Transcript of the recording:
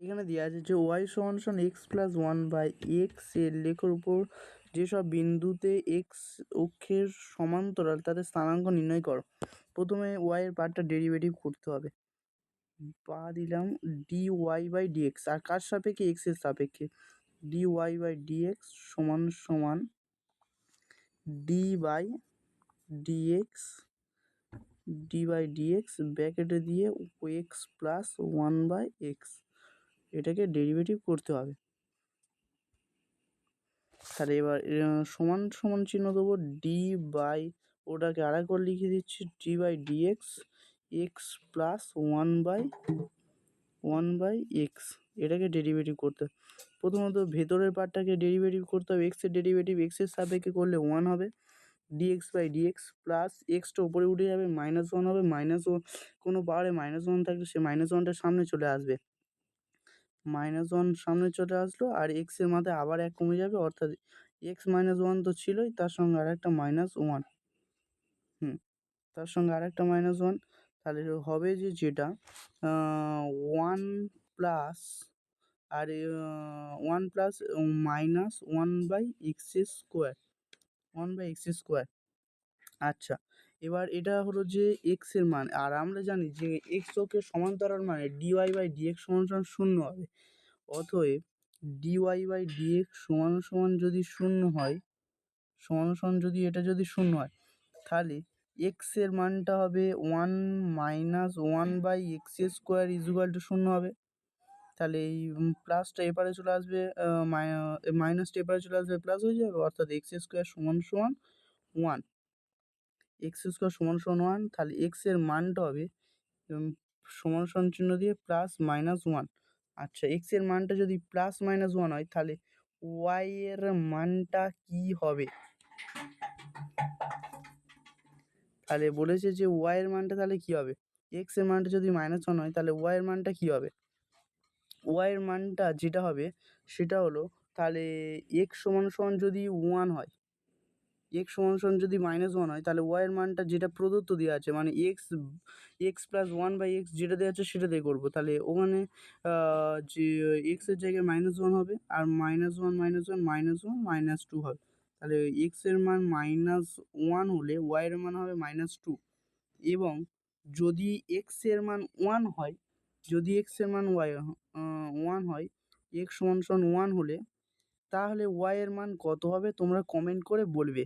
এখানে দেওয়া আছে যে ওয়াই সমান সমান X plus one by X এর লেখের উপর যেসব বিন্দুতে এক্স অক্ষের সমান্তরাল তাদের স্থানাঙ্ক নির্ণয় করো। প্রথমে ওয়াইয়ের পার্টটা ডেরিভেটিভ করতে হবে, পা দিলাম ডি ওয়াই বাই ডিএক্স, আর কার সাপেক্ষে? এক্সের সাপেক্ষে। ডি ওয়াই বাই ডিএক্স সমান সমান d by dx, d by dx ব্র্যাকেটে দিয়ে x plus one by x, এটাকে ডেরিভেটিভ করতে হবে। তাহলে এবার সমান সমান চিহ্ন দেবো, ডি বাই, ওটাকে আরেকবার লিখে দিচ্ছি, D by DX X plus one by x, এটাকে ডেরিভেটিভ করতে হবে। প্রথমত ভেতরের পার্টটাকে ডেরিভেটিভ করতে হবে, এক্সের ডেরিভেটিভ এক্সের সাপেক্ষে করলে 1 হবে, ডিএক্স বাই ডিএক্স প্লাস এক্সটা উপরে উঠে যাবে, -1 হবে, -1 কোনো পাওয়ারে -1 থাকলে সে -1টা সামনে চলে আসবে, -1 সামনে চলে আসলো, আর এক্সের মাথায় আবার 1 কমে যাবে, অর্থাৎ এক্স -1 তো ছিলই, তার সঙ্গে আরেকটা -1, তার সঙ্গে আরেকটা -1, তাহলে হবে যে যেটা 1 প্লাস, আর 1 plus -1 by X square, 1 by X square. আচ্ছা, এবার এটা হলো যে এক্স এর মান, আর আমরা জানি যে এক্স অক্ষের সমান্তরাল মানে ডিওয়াই বাই ডিএক্স সমান সমান 0 হবে। অতএব ডিওয়াই বাই ডিএক্স সমান সমান যদি 0 হয়, সমান সমান যদি এটা যদি 0 হয়, তাহলে এক্স এর মানটা হবে 1 -1 by X square equal to 0 হবে। তাহলে এই প্লাসটা এপারে চলে আসবে, মাইনাসটা এপারে চলে আসবে, প্লাস হয়ে যাবে, অর্থাৎ এক্স স্কোয়ার সমান সমান 1, এক্স স্কোয়ার সমান সমান 1, তাহলে এক্স এর মানটা হবে সমান সমান চিহ্ন দিয়ে +-1। আচ্ছা, এক্স এর মানটা যদি +-1 হয়, তাহলে ওয়াই এর মানটা কি হবে? তাহলে বলেছে যে ওয়াই এর মানটা তাহলে কি হবে? এক্স এর মানটা যদি -1 হয়, তাহলে ওয়াই এর মানটা কি হবে? ওয়াই এর মানটা যেটা হবে সেটা হলো, তাহলে এক্স সমান সমান যদি 1 হয়, এক্স সমান সমান যদি -1 হয়, তাহলে ওয়াই এর মানটা যেটা প্রদত্ত দেওয়া আছে, মানে এক্স প্লাস 1 বাই এক্স যেটা দেওয়া আছে সেটা দিয়ে করবো। তাহলে ওখানে যে এক্সের জায়গায় -1 হবে, আর -1 -2 হবে। তাহলে এক্স এর মান -1 হলে ওয়াই এর মান হবে -2, এবং যদি এক্স এর মান 1 হয়, যদি এক্স এর মান 1 হয়, এক্স সমান সমান 1 হলে, তাহলে ওয়াই এর মান কত হবে তোমরা কমেন্ট করে বলবে।